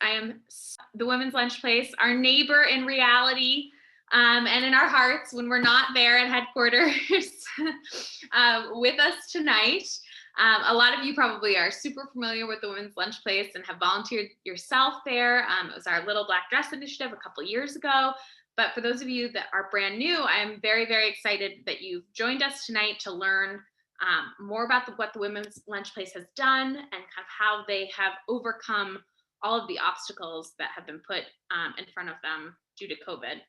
I am the Women's Lunch Place, our neighbor in reality, and in our hearts when we're not there at headquarters with us tonight. A lot of you probably are super familiar with the Women's Lunch Place and have volunteered yourself there. It was our Little Black Dress initiative a couple years ago. But for those of you that are brand new, I'm very, very excited that you've joined us tonight to learn more about what the Women's Lunch Place has done and kind of how they have overcome all of the obstacles that have been put in front of them due to COVID.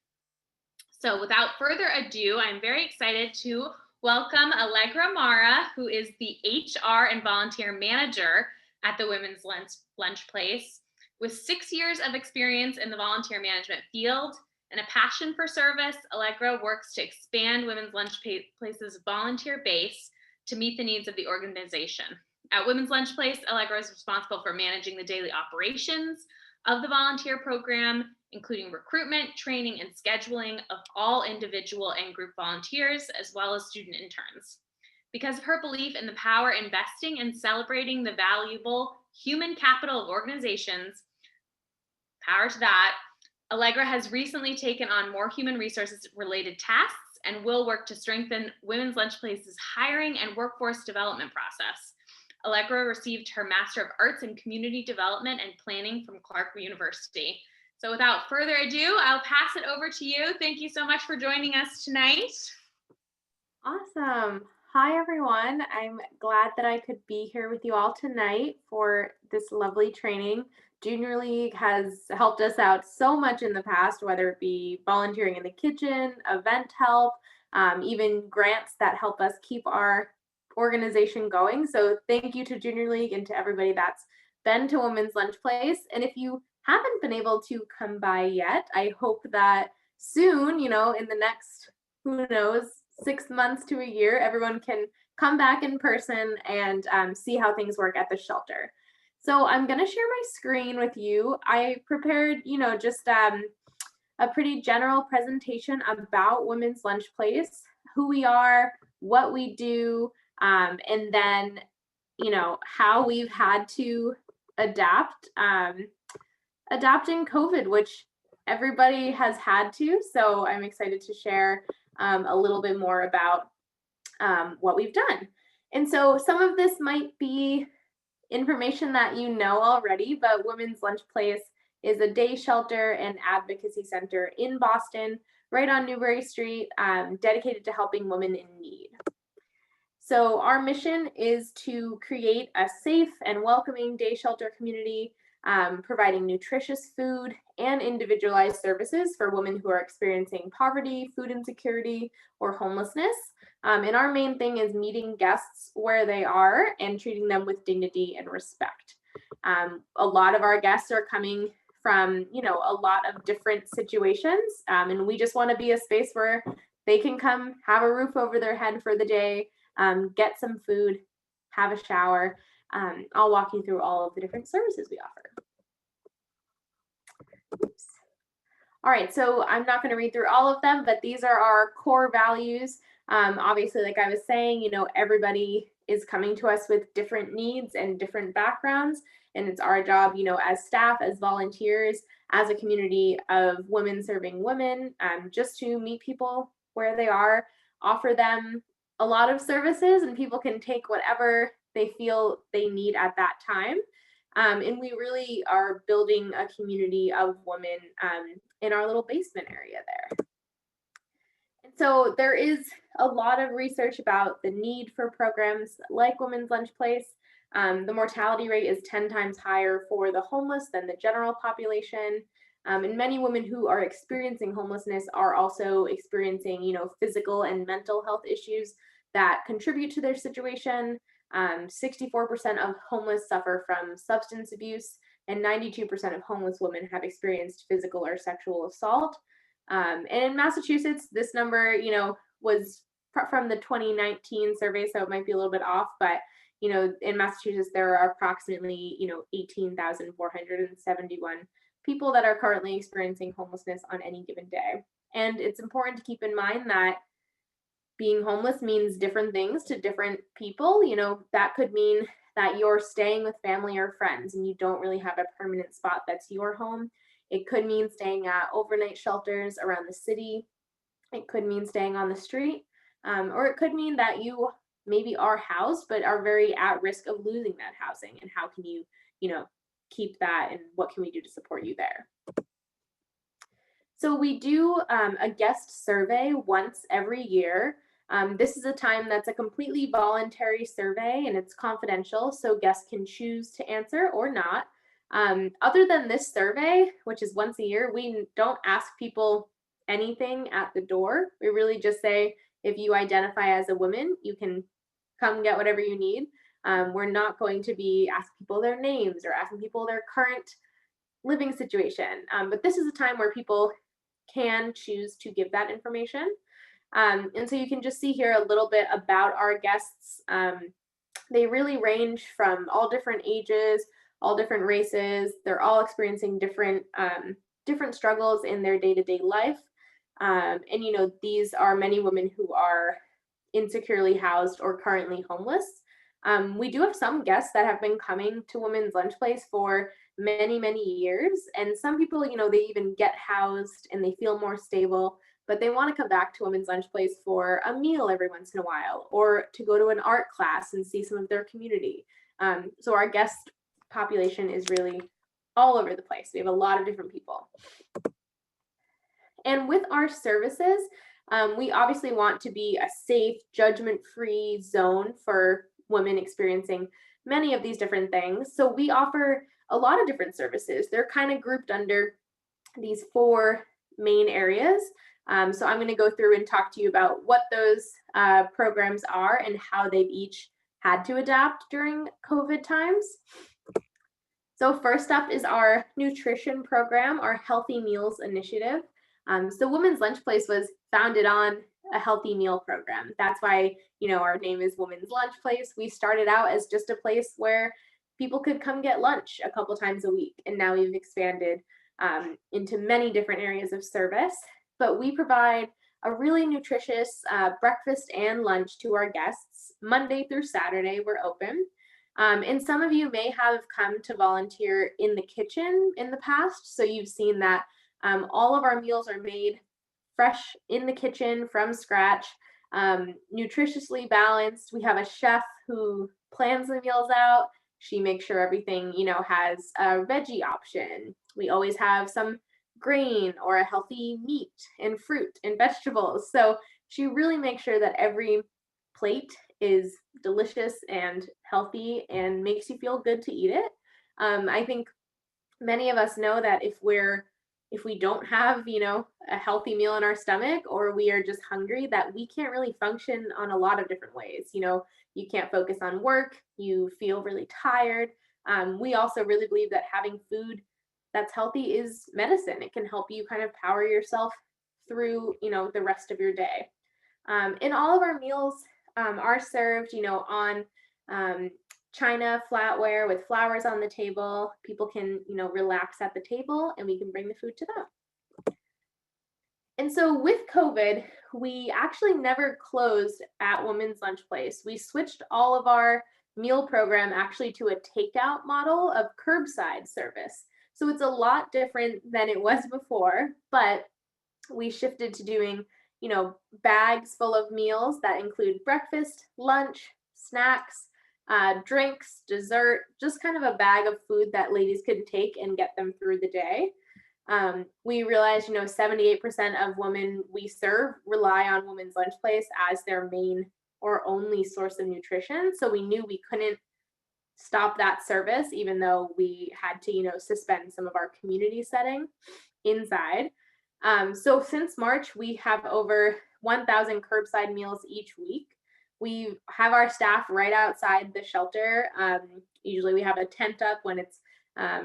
So without further ado, I'm very excited to welcome Allegra Mara, who is the HR and volunteer manager at the Women's Lunch Place. With 6 years of experience in the volunteer management field and a passion for service, Allegra works to expand Women's Lunch Place's volunteer base to meet the needs of the organization. At Women's Lunch Place, Allegra is responsible for managing the daily operations of the volunteer program, including recruitment, training, and scheduling of all individual and group volunteers, as well as student interns. Because of her belief in the power investing and celebrating the valuable human capital of organizations, power to that, Allegra has recently taken on more human resources related tasks and will work to strengthen Women's Lunch Place's hiring and workforce development process. Allegra received her Master of Arts in Community Development and Planning from Clark University. So without further ado, I'll pass it over to you. Thank you so much for joining us tonight. Awesome. Hi, everyone. I'm glad that I could be here with you all tonight for this lovely training. Junior League has helped us out so much in the past, whether it be volunteering in the kitchen, event help, even grants that help us keep our organization going. So thank you to Junior League and to everybody that's been to Women's Lunch Place. And if you haven't been able to come by yet, I hope that soon, in the next, who knows, 6 months to a year, everyone can come back in person and see how things work at the shelter. So I'm going to share my screen with you. I prepared, just a pretty general presentation about Women's Lunch Place, who we are, what we do, and then, how we've had to adapt, adapting COVID, which everybody has had to. So I'm excited to share a little bit more about what we've done. And so some of this might be information that you know already, but Women's Lunch Place is a day shelter and advocacy center in Boston, right on Newbury Street, dedicated to helping women in need. So our mission is to create a safe and welcoming day shelter community, providing nutritious food and individualized services for women who are experiencing poverty, food insecurity, or homelessness. And our main thing is meeting guests where they are and treating them with dignity and respect. A lot of our guests are coming from, a lot of different situations, and we just want to be a space where they can come have a roof over their head for the day, get some food, have a shower. I'll walk you through all of the different services we offer. Oops. All right, so I'm not going to read through all of them, but these are our core values. Obviously, like I was saying, everybody is coming to us with different needs and different backgrounds, and it's our job, as staff, as volunteers, as a community of women serving women, just to meet people where they are, offer them a lot of services, and people can take whatever they feel they need at that time. And we really are building a community of women in our little basement area there. And so there is a lot of research about the need for programs like Women's Lunch Place. The mortality rate is 10 times higher for the homeless than the general population. And many women who are experiencing homelessness are also experiencing, physical and mental health issues that contribute to their situation. 64% of homeless suffer from substance abuse, and 92% of homeless women have experienced physical or sexual assault. And in Massachusetts, this number, was from the 2019 survey, so it might be a little bit off, but, in Massachusetts, there are approximately, 18,471 people that are currently experiencing homelessness on any given day. And it's important to keep in mind that being homeless means different things to different people. That could mean that you're staying with family or friends and you don't really have a permanent spot that's your home. It could mean staying at overnight shelters around the city. It could mean staying on the street, or it could mean that you maybe are housed but are very at risk of losing that housing. And how can you know, keep that, and what can we do to support you there? So we do a guest survey once every year. This is a time that's a completely voluntary survey and it's confidential, so guests can choose to answer or not. Other than this survey, which is once a year, we don't ask people anything at the door. We really just say, if you identify as a woman, you can come get whatever you need. We're not going to be asking people their names or asking people their current living situation. But this is a time where people can choose to give that information. And so you can just see here a little bit about our guests. They really range from all different ages, all different races. They're all experiencing different struggles in their day-to-day life. And these are many women who are insecurely housed or currently homeless. We do have some guests that have been coming to Women's Lunch Place for many, many years. And some people, they even get housed and they feel more stable, but they want to come back to Women's Lunch Place for a meal every once in a while, or to go to an art class and see some of their community. So our guest population is really all over the place. We have a lot of different people. And with our services, we obviously want to be a safe, judgment-free zone for women experiencing many of these different things. So we offer a lot of different services. They're kind of grouped under these 4 main areas. So I'm going to go through and talk to you about what those programs are and how they've each had to adapt during COVID times. So first up is our nutrition program, our Healthy Meals Initiative. So Women's Lunch Place was founded on a healthy meal program. That's why, our name is Women's Lunch Place. We started out as just a place where people could come get lunch a couple times a week. And now we've expanded into many different areas of service. But we provide a really nutritious breakfast and lunch to our guests. Monday through Saturday, we're open. And some of you may have come to volunteer in the kitchen in the past. So you've seen that all of our meals are made fresh in the kitchen from scratch, nutritiously balanced. We have a chef who plans the meals out. She makes sure everything, has a veggie option. We always have some grain or a healthy meat and fruit and vegetables. So she really makes sure that every plate is delicious and healthy and makes you feel good to eat it. I think many of us know that if we don't have, a healthy meal in our stomach, or we are just hungry, that we can't really function on a lot of different ways. You can't focus on work, you feel really tired. We also really believe that having food that's healthy is medicine. It can help you kind of power yourself through, the rest of your day. And all of our meals are served, on china flatware with flowers on the table. People can, relax at the table and we can bring the food to them. And so with COVID, we actually never closed at Women's Lunch Place. We switched all of our meal program actually to a takeout model of curbside service. So it's a lot different than it was before, but we shifted to doing, bags full of meals that include breakfast, lunch, snacks, drinks, dessert, just kind of a bag of food that ladies could take and get them through the day. We realized, 78% of women we serve rely on Women's Lunch Place as their main or only source of nutrition. So we knew we couldn't stop that service, even though we had to, suspend some of our community setting inside. So since March, we have over 1,000 curbside meals each week. We have our staff right outside the shelter. Usually we have a tent up when it's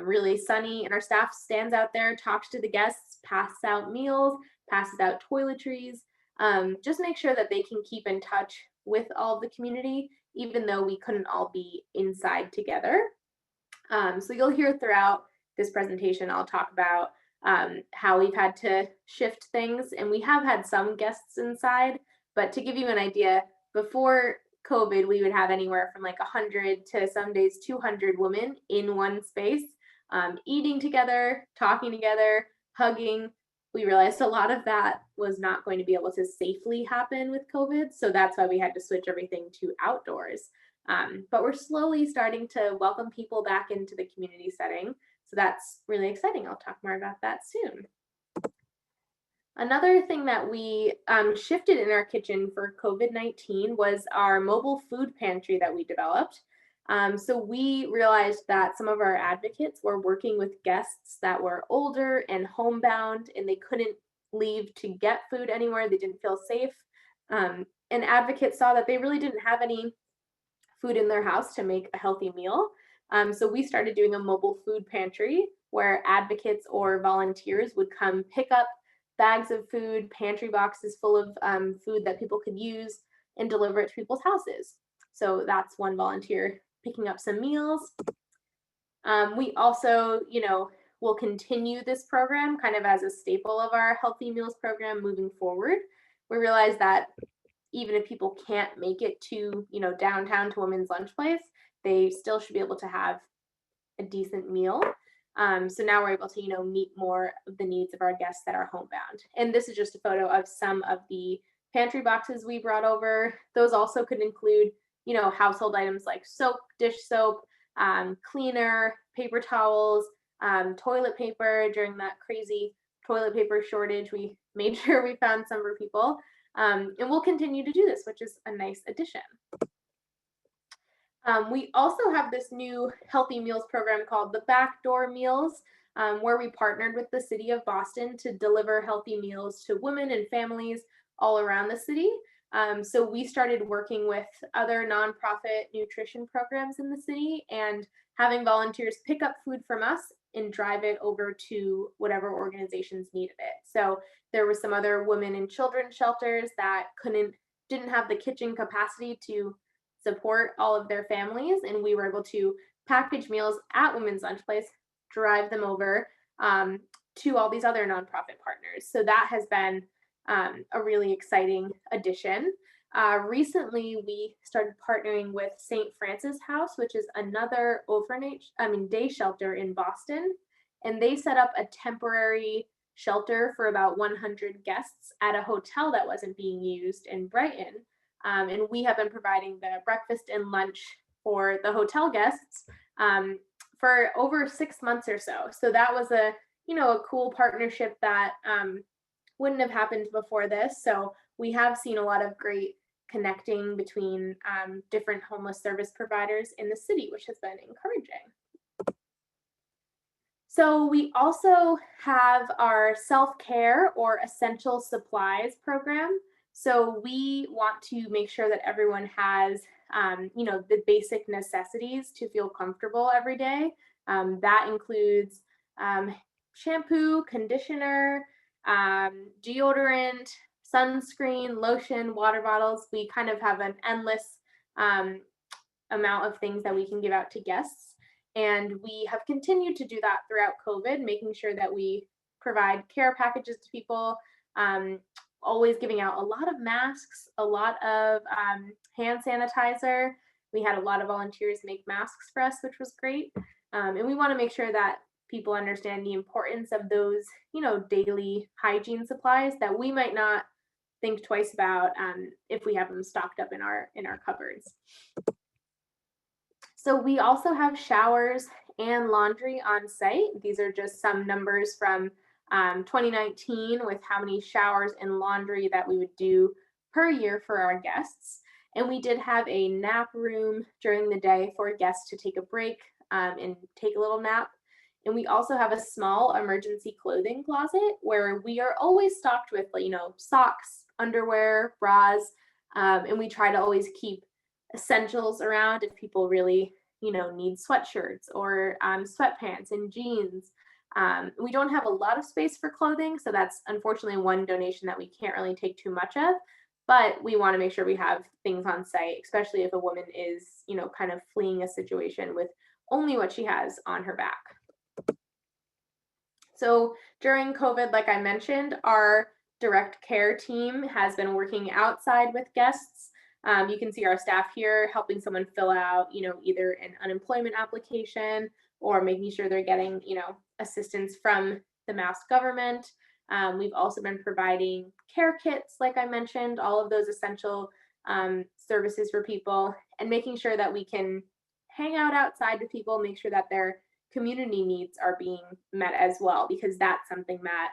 really sunny, and our staff stands out there, talks to the guests, passes out meals, passes out toiletries, just make sure that they can keep in touch with all of the community, even though we couldn't all be inside together. So you'll hear throughout this presentation, I'll talk about how we've had to shift things, and we have had some guests inside, but to give you an idea, before COVID, we would have anywhere from like 100 to some days 200 women in one space, eating together, talking together, hugging. We realized a lot of that was not going to be able to safely happen with COVID. So that's why we had to switch everything to outdoors. But we're slowly starting to welcome people back into the community setting. So that's really exciting. I'll talk more about that soon. Another thing that we shifted in our kitchen for COVID-19 was our mobile food pantry that we developed. So we realized that some of our advocates were working with guests that were older and homebound, and they couldn't leave to get food anywhere. They didn't feel safe. And advocates saw that they really didn't have any food in their house to make a healthy meal. So we started doing a mobile food pantry where advocates or volunteers would come pick up bags of food, pantry boxes full of food that people could use, and deliver it to people's houses. So that's one volunteer picking up some meals. We also, will continue this program kind of as a staple of our Healthy Meals program moving forward. We realize that even if people can't make it to, downtown to Women's Lunch Place, they still should be able to have a decent meal. So now we're able to, meet more of the needs of our guests that are homebound. And this is just a photo of some of the pantry boxes we brought over. Those also could include, household items like soap, dish soap, cleaner, paper towels, toilet paper. During that crazy toilet paper shortage, we made sure we found some for people. And we'll continue to do this, which is a nice addition. We also have this new Healthy Meals program called the Backdoor Meals, where we partnered with the city of Boston to deliver healthy meals to women and families all around the city. So we started working with other nonprofit nutrition programs in the city and having volunteers pick up food from us and drive it over to whatever organizations needed it. So there were some other women and children shelters that didn't have the kitchen capacity to support all of their families, and we were able to package meals at Women's Lunch Place, drive them over to all these other nonprofit partners. So that has been a really exciting addition. Recently, we started partnering with St. Francis House, which is another day shelter in Boston, and they set up a temporary shelter for about 100 guests at a hotel that wasn't being used in Brighton. And we have been providing the breakfast and lunch for the hotel guests for over 6 months or so. So that was a cool partnership that wouldn't have happened before this. So we have seen a lot of great connecting between different homeless service providers in the city, which has been encouraging. So we also have our self-care or essential supplies program. So we want to make sure that everyone has, the basic necessities to feel comfortable every day. That includes shampoo, conditioner, deodorant, sunscreen, lotion, water bottles. We kind of have an endless amount of things that we can give out to guests. And we have continued to do that throughout COVID, making sure that we provide care packages to people, always giving out a lot of masks, a lot of hand sanitizer. We had a lot of volunteers make masks for us, which was great. And we want to make sure that people understand the importance of those, daily hygiene supplies that we might not think twice about if we have them stocked up in our cupboards. So we also have showers and laundry on site. These are just some numbers from 2019 with how many showers and laundry that we would do per year for our guests. And we did have a nap room during the day for guests to take a break and take a little nap. And we also have a small emergency clothing closet where we are always stocked with, socks, underwear, bras, and we try to always keep essentials around if people really, need sweatshirts or sweatpants and jeans. We don't have a lot of space for clothing, so that's unfortunately one donation that we can't really take too much of, but we want to make sure we have things on site, especially if a woman is, kind of fleeing a situation with only what she has on her back. So during COVID, like I mentioned, our direct care team has been working outside with guests. You can see our staff here helping someone fill out, either an unemployment application or making sure they're getting, assistance from the Mass government. We've also been providing care kits, like I mentioned, all of those essential services for people, and making sure that we can hang out outside with people, make sure that their community needs are being met as well, because that's something that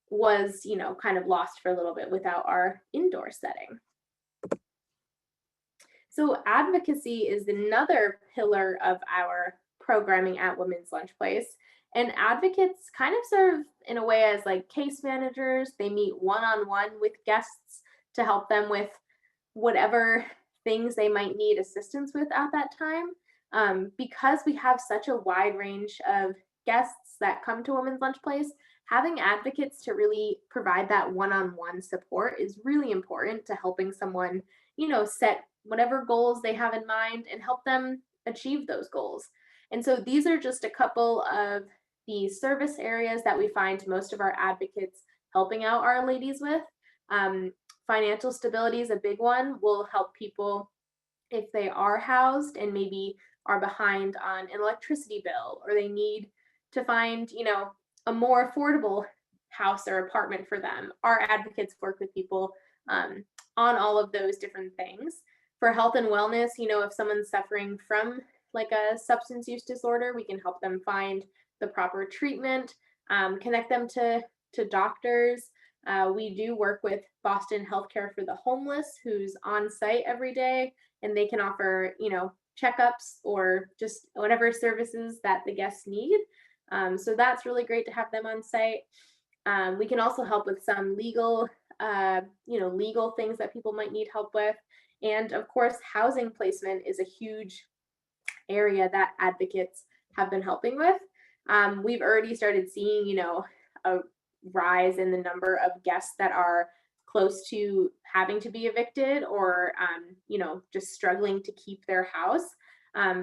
was, kind of lost for a little bit without our indoor setting. So advocacy is another pillar of our programming at Women's Lunch Place. And advocates kind of serve in a way as like case managers. They meet one-on-one with guests to help them with whatever things they might need assistance with at that time. Because we have such a wide range of guests that come to Women's Lunch Place, having advocates to really provide that one-on-one support is really important to helping someone, set whatever goals they have in mind and help them achieve those goals. And so these are just a couple of the service areas that we find most of our advocates helping out our ladies with. Financial stability is a big one. We'll help people if they are housed and maybe are behind on an electricity bill, or they need to find, a more affordable house or apartment for them. Our advocates work with people on all of those different things. For health and wellness, if someone's suffering from like a substance use disorder, we can help them find the proper treatment, connect them to doctors. We do work with Boston Healthcare for the Homeless, who's on site every day, and they can offer, checkups or just whatever services that the guests need. So that's really great to have them on site. We can also help with some legal, legal things that people might need help with. And of course, housing placement is a huge area that advocates have been helping with. We've already started seeing, a rise in the number of guests that are close to having to be evicted or, just struggling to keep their house.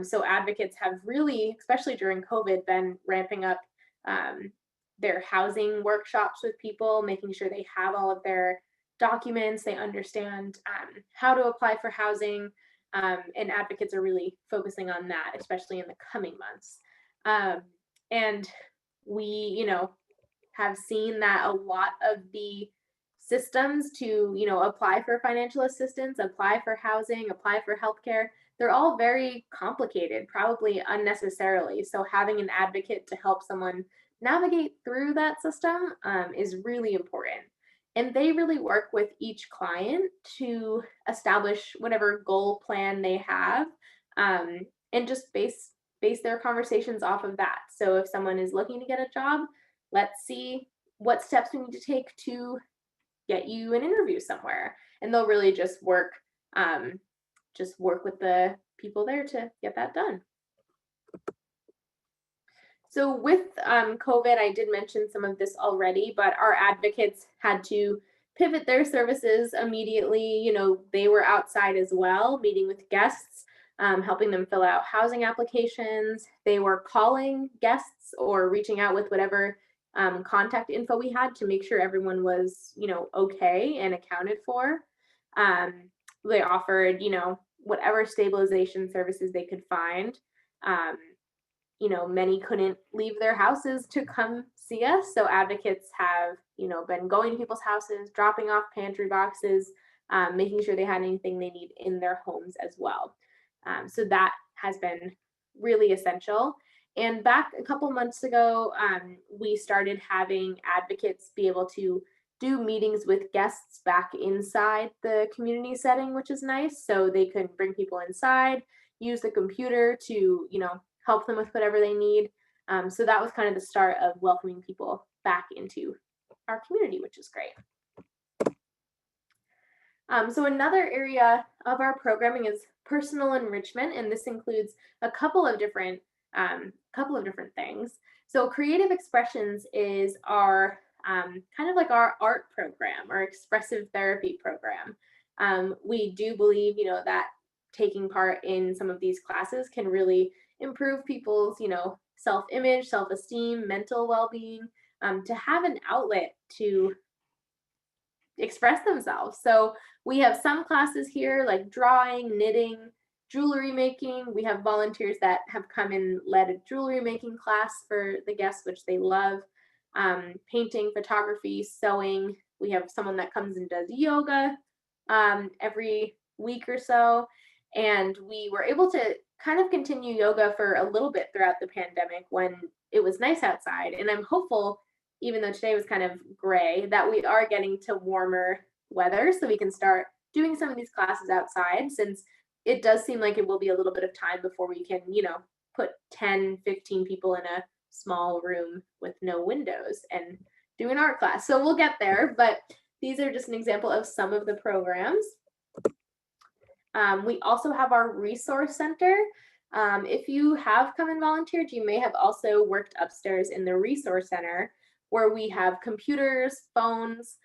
So advocates have really, especially during COVID, been ramping up their housing workshops with people, making sure they have all of their documents, they understand how to apply for housing, and advocates are really focusing on that, especially in the coming months. And we, have seen that a lot of the systems to, apply for financial assistance, apply for housing, apply for healthcare, they're all very complicated, probably unnecessarily. So having an advocate to help someone navigate through that system is really important. And they really work with each client to establish whatever goal plan they have, and just base their conversations off of that. So if someone is looking to get a job, let's see what steps we need to take to get you an interview somewhere. And they'll really just work with the people there to get that done. So with COVID, I did mention some of this already, but our advocates had to pivot their services immediately. They were outside as well, meeting with guests, helping them fill out housing applications. They were calling guests or reaching out with whatever contact info we had to make sure everyone was, okay and accounted for. They offered, whatever stabilization services they could find. Many couldn't leave their houses to come see us. So advocates have, been going to people's houses, dropping off pantry boxes, making sure they had anything they need in their homes as well. So that has been really essential. And back a couple months ago, we started having advocates be able to do meetings with guests back inside the community setting, which is nice. So they could bring people inside, use the computer to, help them with whatever they need. So that was kind of the start of welcoming people back into our community, which is great. So another area of our programming is personal enrichment, and this includes a couple of different things. So creative expressions is our kind of like our art program, our expressive therapy program. We do believe, that taking part in some of these classes can really improve people's, self-image, self-esteem, mental well-being, to have an outlet to express themselves. So We have some classes here like drawing, knitting, jewelry making. We have volunteers that have come and led a jewelry making class for the guests, which they love. Painting, photography, sewing. We have someone that comes and does yoga every week or so. And we were able to kind of continue yoga for a little bit throughout the pandemic when it was nice outside. And I'm hopeful, even though today was kind of gray, that we are getting to warmer weather so we can start doing some of these classes outside, since it does seem like it will be a little bit of time before we can, put 10, 15 people in a small room with no windows and do an art class. So we'll get there, but these are just an example of some of the programs. We also have our resource center. If you have come and volunteered, you may have also worked upstairs in the resource center, where we have computers, phones.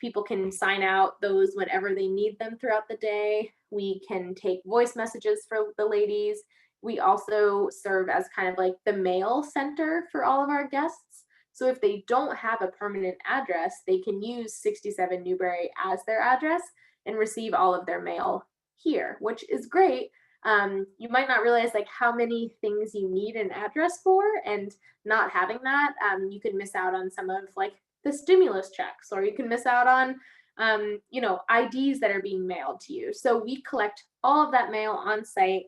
People can sign out those whenever they need them throughout the day. We can take voice messages for the ladies. We also serve as kind of like the mail center for all of our guests. So if they don't have a permanent address, they can use 67 Newberry as their address and receive all of their mail here, which is great. You might not realize like how many things you need an address for, and not having that, you could miss out on some of like the stimulus checks, or you can miss out on, IDs that are being mailed to you. So we collect all of that mail on site.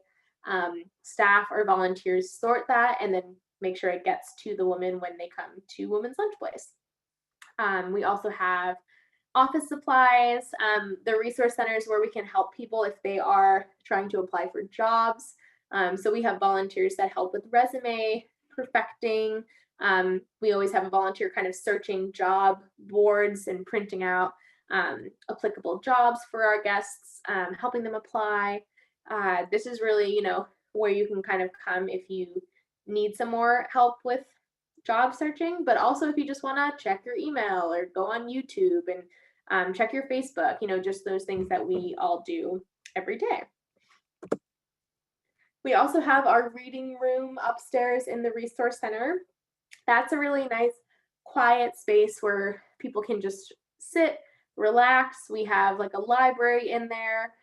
Staff or volunteers sort that and then make sure it gets to the women when they come to Women's Lunch Place. We also have office supplies, the resource centers where we can help people if they are trying to apply for jobs. So we have volunteers that help with resume perfecting. We always have a volunteer kind of searching job boards and printing out applicable jobs for our guests, helping them apply. This is really, where you can kind of come if you need some more help with job searching, but also if you just want to check your email or go on YouTube and check your Facebook, just those things that we all do every day. We also have our reading room upstairs in the resource center. That's a really nice, quiet space where people can just sit, relax. We have like a library in there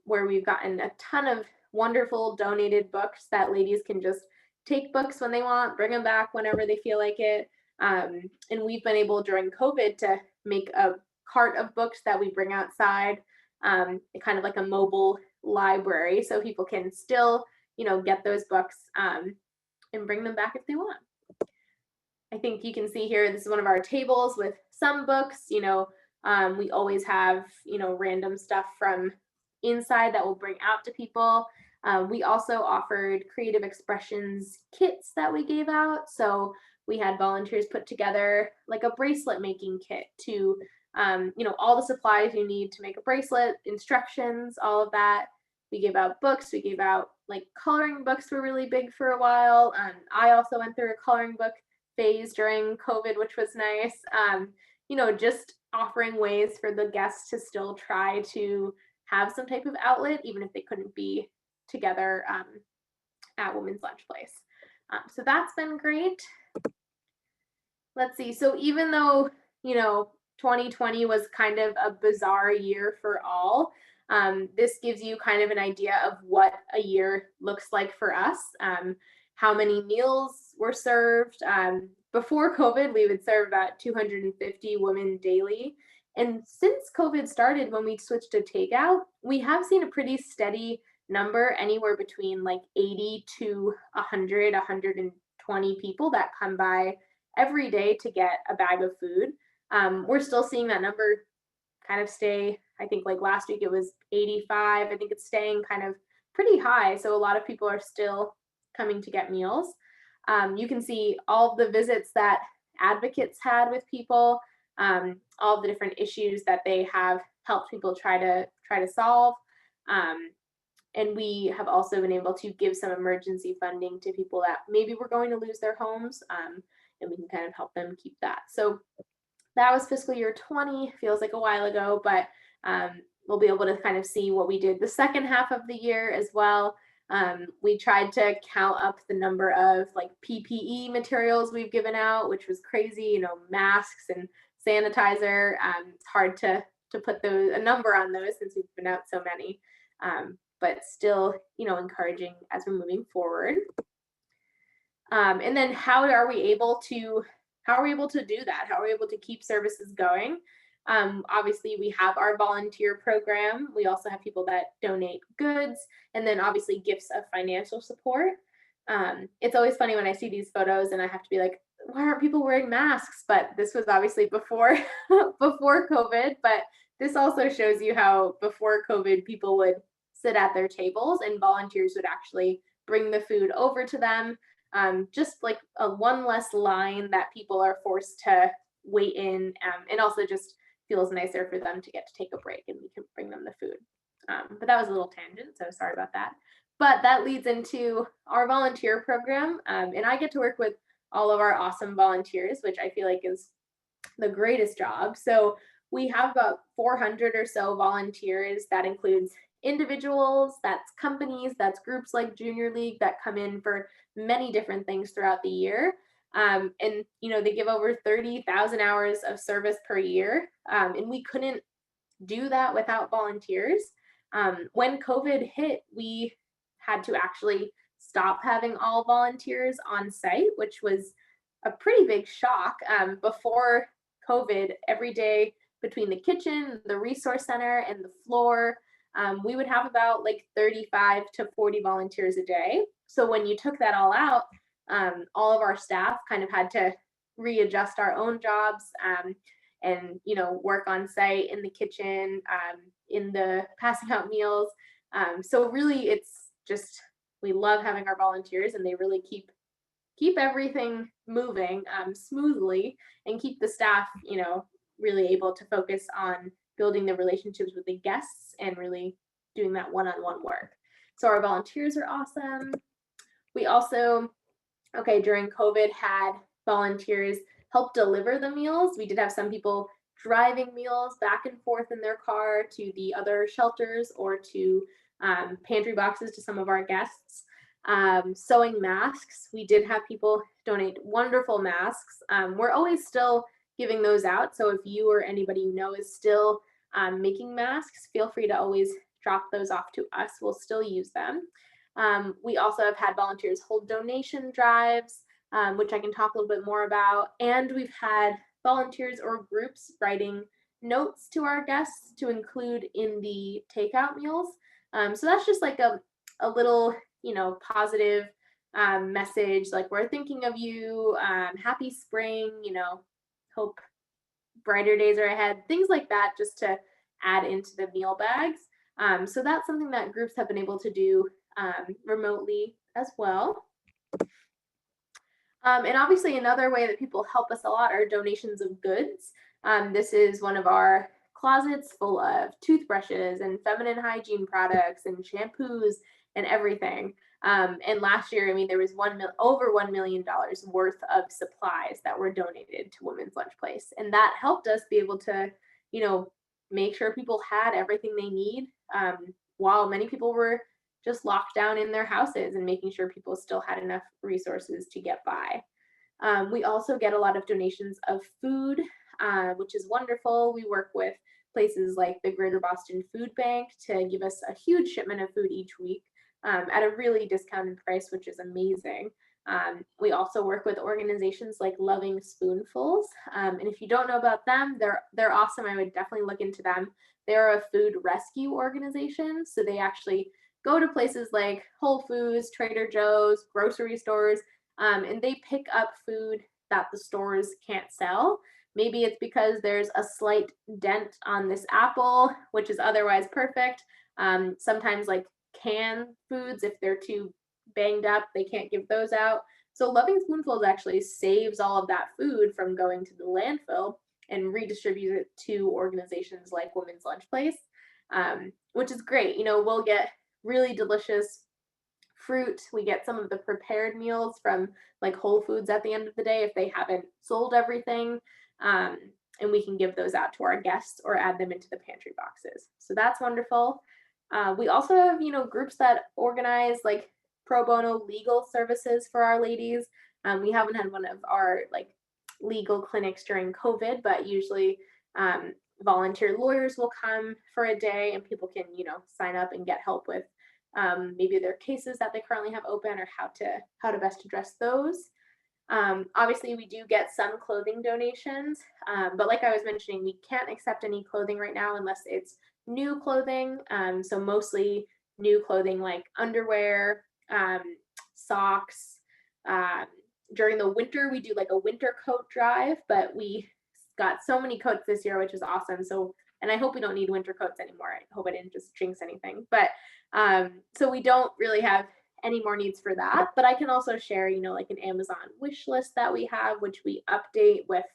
where we've gotten a ton of wonderful donated books that ladies can just take books when they want, bring them back whenever they feel like it. And we've been able during COVID to make a cart of books that we bring outside, kind of like a mobile library, so people can still, get those books and bring them back if they want. I think you can see here, this is one of our tables with some books. We always have, random stuff from inside that we'll bring out to people. We also offered creative expressions kits that we gave out. So we had volunteers put together like a bracelet making kit to, all the supplies you need to make a bracelet, instructions, all of that. We gave out books. We gave out like coloring books were really big for a while. I also went through a coloring book phase during COVID, which was nice. Just offering ways for the guests to still try to have some type of outlet, even if they couldn't be together at Women's Lunch Place. So that's been great. Let's see. So even though, 2020 was kind of a bizarre year for all, this gives you kind of an idea of what a year looks like for us. How many meals were served. Before COVID, we would serve about 250 women daily. And since COVID started, when we switched to takeout, we have seen a pretty steady number, anywhere between like 80 to 100, 120 people that come by every day to get a bag of food. We're still seeing that number kind of stay. I think like last week it was 85. I think it's staying kind of pretty high. So a lot of people are still coming to get meals. You can see all of the visits that advocates had with people, all the different issues that they have helped people try to solve. And we have also been able to give some emergency funding to people that maybe were going to lose their homes, and we can kind of help them keep that. So that was fiscal year 20, feels like a while ago, but we'll be able to kind of see what we did the second half of the year as well. We tried to count up the number of like PPE materials we've given out, which was crazy, masks and sanitizer. It's hard to to put a number on those since we've been out so many. But still, encouraging as we're moving forward. And then how are we able to do that? How are we able to keep services going? Obviously, we have our volunteer program. We also have people that donate goods, and then obviously gifts of financial support. It's always funny when I see these photos and I have to be like, why aren't people wearing masks? But this was obviously before before COVID. But this also shows you how before COVID, people would sit at their tables and volunteers would actually bring the food over to them. Just like a one less line that people are forced to wait in, and also just feels nicer for them to get to take a break and we can bring them the food. But that was a little tangent, so sorry about that. But that leads into our volunteer program, and I get to work with all of our awesome volunteers, which I feel like is the greatest job. So we have about 400 or so volunteers. That includes individuals, that's companies, that's groups like Junior League that come in for many different things throughout the year. And they give over 30,000 hours of service per year. And we couldn't do that without volunteers. When COVID hit, we had to actually stop having all volunteers on site, which was a pretty big shock. Before COVID, every day between the kitchen, the resource center, and the floor, we would have about like 35 to 40 volunteers a day. So when you took that all out, all of our staff kind of had to readjust our own jobs, and work on site in the kitchen, in the passing out meals. So really, it's just we love having our volunteers, and they really keep everything moving smoothly and keep the staff, really able to focus on building the relationships with the guests and really doing that one-on-one work. So our volunteers are awesome. We also, during COVID, had volunteers help deliver the meals. We did have some people driving meals back and forth in their car to the other shelters or to pantry boxes to some of our guests. Sewing masks. We did have people donate wonderful masks. We're always still giving those out. So if you or anybody you know is still making masks, feel free to always drop those off to us. We'll still use them. We also have had volunteers hold donation drives, which I can talk a little bit more about. And we've had volunteers or groups writing notes to our guests to include in the takeout meals. So that's just like a little, positive message, like we're thinking of you, happy spring, hope brighter days are ahead, things like that, just to add into the meal bags. So that's something that groups have been able to do remotely as well. And obviously another way that people help us a lot are donations of goods. This is one of our closets full of toothbrushes and feminine hygiene products and shampoos and everything. And last year, there was over $1 million worth of supplies that were donated to Women's Lunch Place. And that helped us be able to, make sure people had everything they need, while many people were just locked down in their houses, and making sure people still had enough resources to get by. We also get a lot of donations of food, which is wonderful. We work with places like the Greater Boston Food Bank to give us a huge shipment of food each week at a really discounted price, which is amazing. We also work with organizations like Loving Spoonfuls. And if you don't know about them, they're awesome. I would definitely look into them. They're a food rescue organization. So they actually go to places like Whole Foods, Trader Joe's, grocery stores, and they pick up food that the stores can't sell. Maybe it's because there's a slight dent on this apple, which is otherwise perfect. Sometimes like canned foods, if they're too banged up, they can't give those out. So Loving Spoonfuls actually saves all of that food from going to the landfill and redistributes it to organizations like Women's Lunch Place, which is great. We'll get really delicious fruit. We get some of the prepared meals from like Whole Foods at the end of the day if they haven't sold everything. And we can give those out to our guests or add them into the pantry boxes. So that's wonderful. We also have, groups that organize like pro bono legal services for our ladies. We haven't had one of our like legal clinics during COVID, but usually volunteer lawyers will come for a day, and people can, sign up and get help with maybe their cases that they currently have open, or how to best address those. Obviously, we do get some clothing donations, but like I was mentioning, we can't accept any clothing right now unless it's new clothing. So mostly new clothing like underwear, socks. During the winter, we do like a winter coat drive, but we got so many coats this year, which is awesome. So, and I hope we don't need winter coats anymore. I hope I didn't just jinx anything. But so we don't really have any more needs for that. But I can also share, like an Amazon wish list that we have, which we update with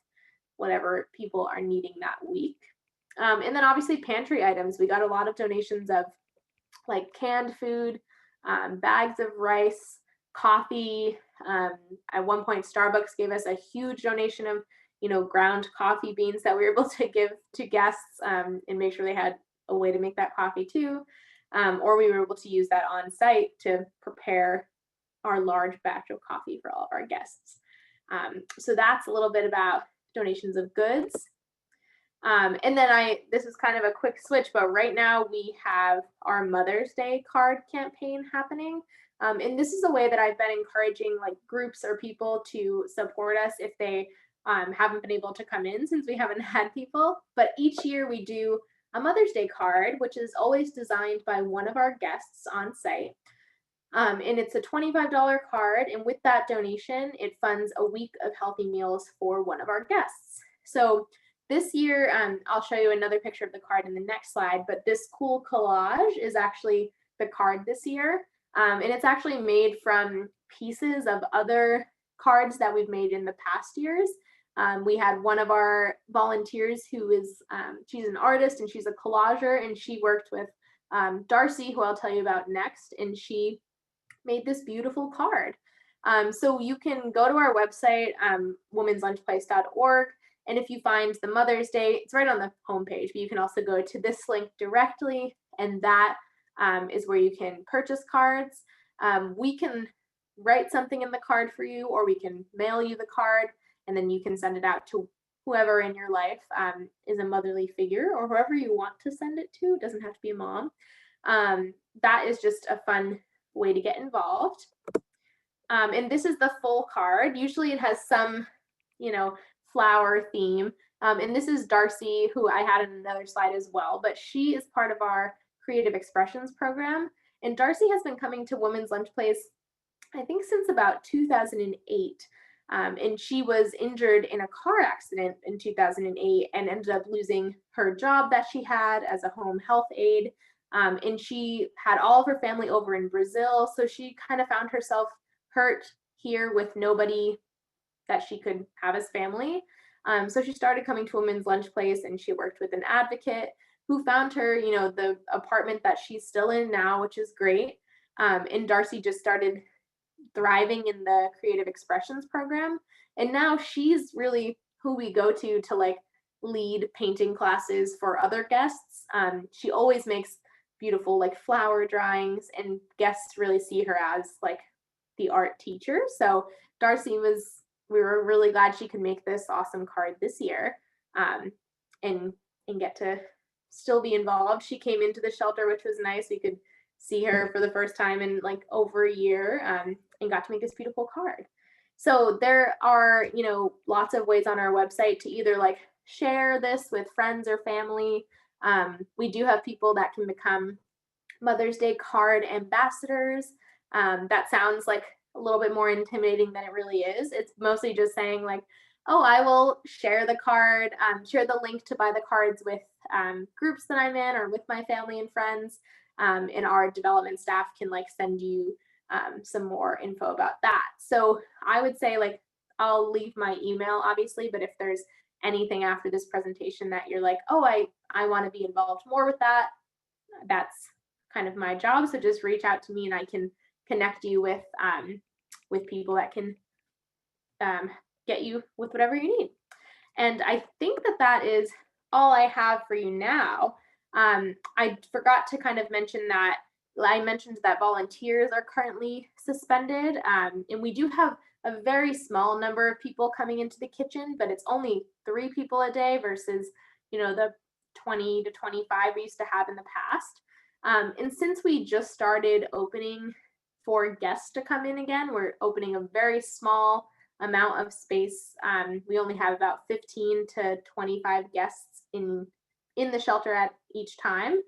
whatever people are needing that week. And then obviously pantry items. We got a lot of donations of like canned food, bags of rice, coffee. At one point, Starbucks gave us a huge donation of, ground coffee beans that we were able to give to guests and make sure they had a way to make that coffee too. Or we were able to use that on site to prepare our large batch of coffee for all of our guests. So that's a little bit about donations of goods. And then this is kind of a quick switch, but right now we have our Mother's Day card campaign happening. And this is a way that I've been encouraging like groups or people to support us if they haven't been able to come in, since we haven't had people. But each year we do a Mother's Day card, which is always designed by one of our guests on site. And it's a $25 card. And with that donation, it funds a week of healthy meals for one of our guests. So this year, I'll show you another picture of the card in the next slide, but this cool collage is actually the card this year. And it's actually made from pieces of other cards that we've made in the past years. We had one of our volunteers who is, she's an artist and she's a collager, and she worked with Darcy, who I'll tell you about next, and she made this beautiful card. So you can go to our website, womenslunchplace.org, and if you find the Mother's Day, it's right on the homepage, but you can also go to this link directly, and that is where you can purchase cards. We can write something in the card for you, or we can mail you the card, and then you can send it out to whoever in your life is a motherly figure, or whoever you want to send it to. It doesn't have to be a mom. That is just a fun way to get involved. And this is the full card. Usually it has some, flower theme. And this is Darcy, who I had in another slide as well, but she is part of our Creative Expressions program. And Darcy has been coming to Women's Lunch Place, I think, since about 2008. And she was injured in a car accident in 2008 and ended up losing her job that she had as a home health aide. And she had all of her family over in Brazil. So she kind of found herself hurt here with nobody that she could have as family. So she started coming to Women's Lunch Place, and she worked with an advocate who found her, the apartment that she's still in now, which is great. And Darcy just started thriving in the Creative Expressions program. And now she's really who we go to like lead painting classes for other guests. She always makes beautiful like flower drawings, and guests really see her as like the art teacher. So Darcy we were really glad she could make this awesome card this year, and get to still be involved. She came into the shelter, which was nice. We could see her for the first time in like over a year, and got to make this beautiful card. So there are, lots of ways on our website to either like share this with friends or family. We do have people that can become Mother's Day card ambassadors. That sounds like a little bit more intimidating than it really is. It's mostly just saying like, oh, I will share the card, share the link to buy the cards with groups that I'm in, or with my family and friends. And our development staff can like send you some more info about that. So I would say like, I'll leave my email obviously, but if there's anything after this presentation that you're like, oh, I want to be involved more with that, that's kind of my job. So just reach out to me, and I can connect you with people that can get you with whatever you need. And I think that is all I have for you now. I forgot to kind of mention that I mentioned that volunteers are currently suspended, and we do have a very small number of people coming into the kitchen, but it's only 3 people a day versus, the 20 to 25 we used to have in the past. And since we just started opening for guests to come in again, we're opening a very small amount of space. We only have about 15 to 25 guests in the shelter at each time.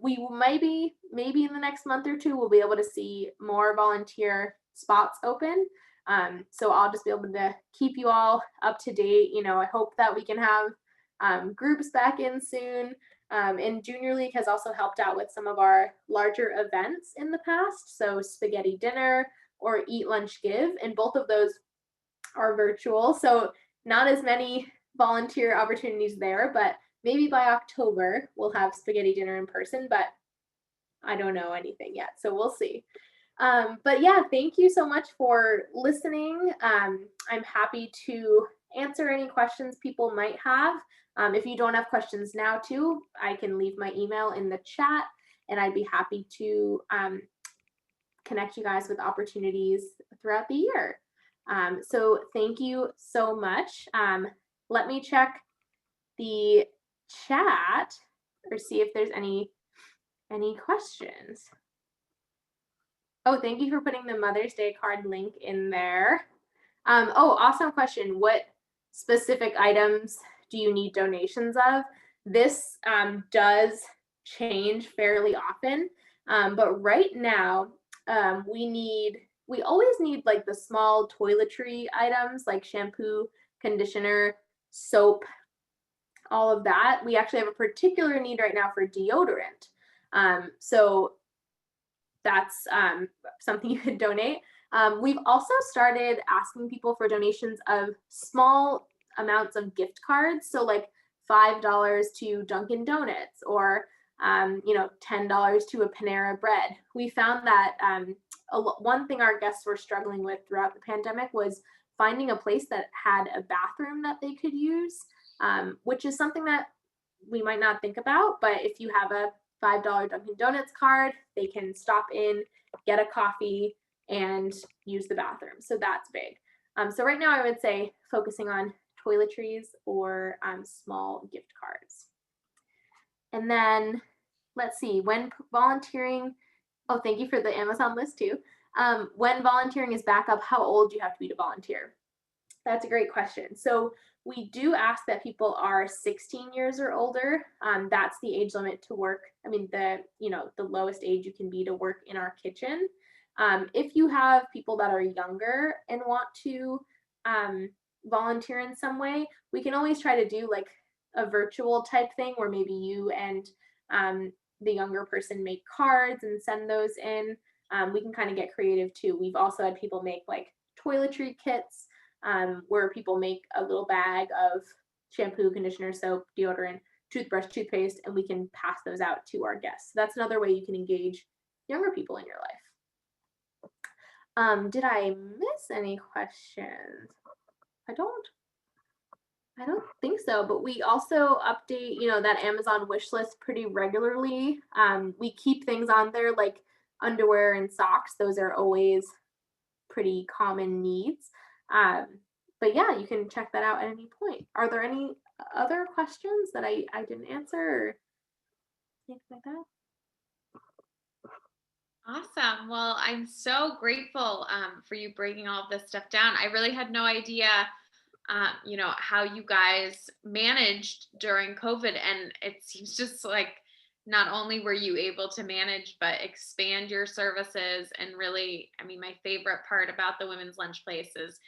We maybe in the next month or two, we'll be able to see more volunteer spots open. So I'll just be able to keep you all up to date. I hope that we can have groups back in soon. And Junior League has also helped out with some of our larger events in the past. So spaghetti dinner or eat lunch give, and both of those are virtual. So not as many volunteer opportunities there, but maybe by October we'll have spaghetti dinner in person, but I don't know anything yet. So we'll see. But yeah, thank you so much for listening. I'm happy to answer any questions people might have. If you don't have questions now too, I can leave my email in the chat and I'd be happy to connect you guys with opportunities throughout the year. So thank you so much. Let me check the chat or see if there's any questions. Oh, thank you for putting the Mother's Day card link in there. Oh, awesome question. What specific items do you need donations of? This does change fairly often, but right now we always need like the small toiletry items like shampoo, conditioner, soap, all of that. We actually have a particular need right now for deodorant. So that's something you could donate. We've also started asking people for donations of small amounts of gift cards. So like $5 to Dunkin' Donuts or $10 to a Panera Bread. We found that one thing our guests were struggling with throughout the pandemic was finding a place that had a bathroom that they could use, which is something that we might not think about. But if you have a $5 Dunkin' Donuts card, they can stop in, get a coffee, and use the bathroom. So that's big. So right now I would say focusing on toiletries or small gift cards. And then let's see, when volunteering, oh, thank you for the Amazon list too. When volunteering is back up, how old do you have to be to volunteer? That's a great question. So we do ask that people are 16 years or older. That's the age limit to work. I mean, the lowest age you can be to work in our kitchen. If you have people that are younger and want to volunteer in some way, we can always try to do like a virtual type thing where maybe you and the younger person make cards and send those in. We can kind of get creative too. We've also had people make like toiletry kits where people make a little bag of shampoo, conditioner, soap, deodorant, toothbrush, toothpaste, and we can pass those out to our guests. So that's another way you can engage younger people in your life. Did I miss any questions? I don't think so, but we also update, that Amazon wish list pretty regularly. We keep things on there like underwear and socks. Those are always pretty common needs. But yeah, you can check that out at any point. Are there any other questions that I didn't answer or anything like that? Awesome. Well, I'm so grateful for you breaking all of this stuff down. I really had no idea, how you guys managed during COVID. And it seems just like not only were you able to manage, but expand your services. And really, I mean, my favorite part about the Women's Lunch Place is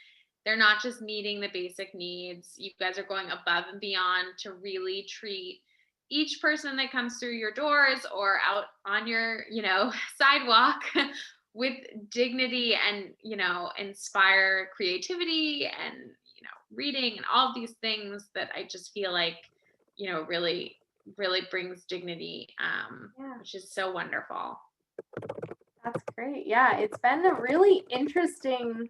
they're not just meeting the basic needs. You guys are going above and beyond to really treat each person that comes through your doors or out on your, sidewalk with dignity and, inspire creativity and, reading and all of these things that I just feel like, really, really brings dignity, which is so wonderful. That's great. Yeah, it's been a really interesting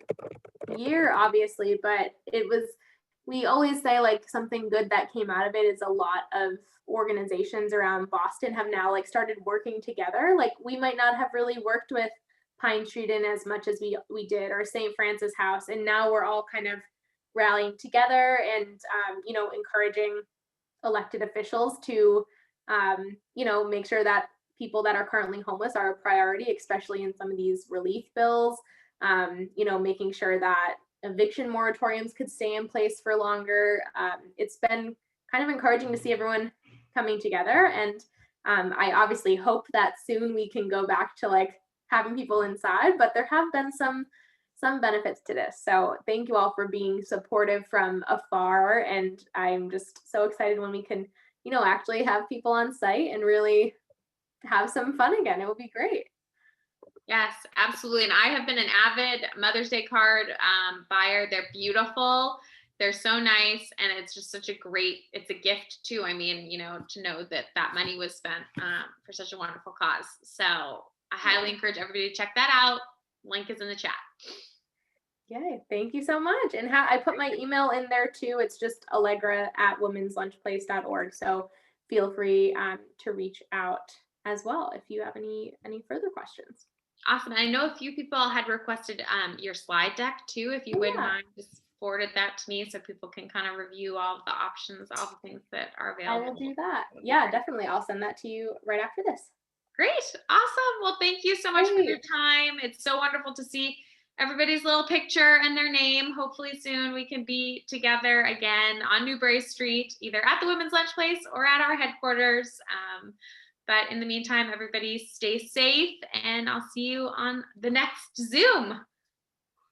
year, obviously, but we always say like something good that came out of it is a lot of organizations around Boston have now like started working together. Like we might not have really worked with Pine Street in as much as we did or St. Francis House, and now we're all kind of rallying together and encouraging elected officials to, make sure that people that are currently homeless are a priority, especially in some of these relief bills. Making sure that eviction moratoriums could stay in place for longer. It's been kind of encouraging to see everyone coming together. And I obviously hope that soon we can go back to like having people inside, but there have been some benefits to this. So thank you all for being supportive from afar. And I'm just so excited when we can, actually have people on site and really have some fun again. It will be great. Yes, absolutely. And I have been an avid Mother's Day card buyer. They're beautiful. They're so nice. And it's just it's a gift too. I mean, to know that that money was spent for such a wonderful cause. So I highly encourage everybody to check that out. Link is in the chat. Yay. Thank you so much. And I put my email in there too. It's just allegra@womenslunchplace.org. So feel free to reach out as well if you have any further questions. Awesome. And I know a few people had requested your slide deck too, if you wouldn't mind just forwarded that to me so people can kind of review all of the options, all the things that are available. I will do that. Yeah, definitely. I'll send that to you right after this. Great. Awesome. Well, thank you so much for your time. It's so wonderful to see everybody's little picture and their name. Hopefully soon we can be together again on Newbury Street, either at the Women's Lunch Place or at our headquarters. But in the meantime, everybody stay safe, and I'll see you on the next Zoom.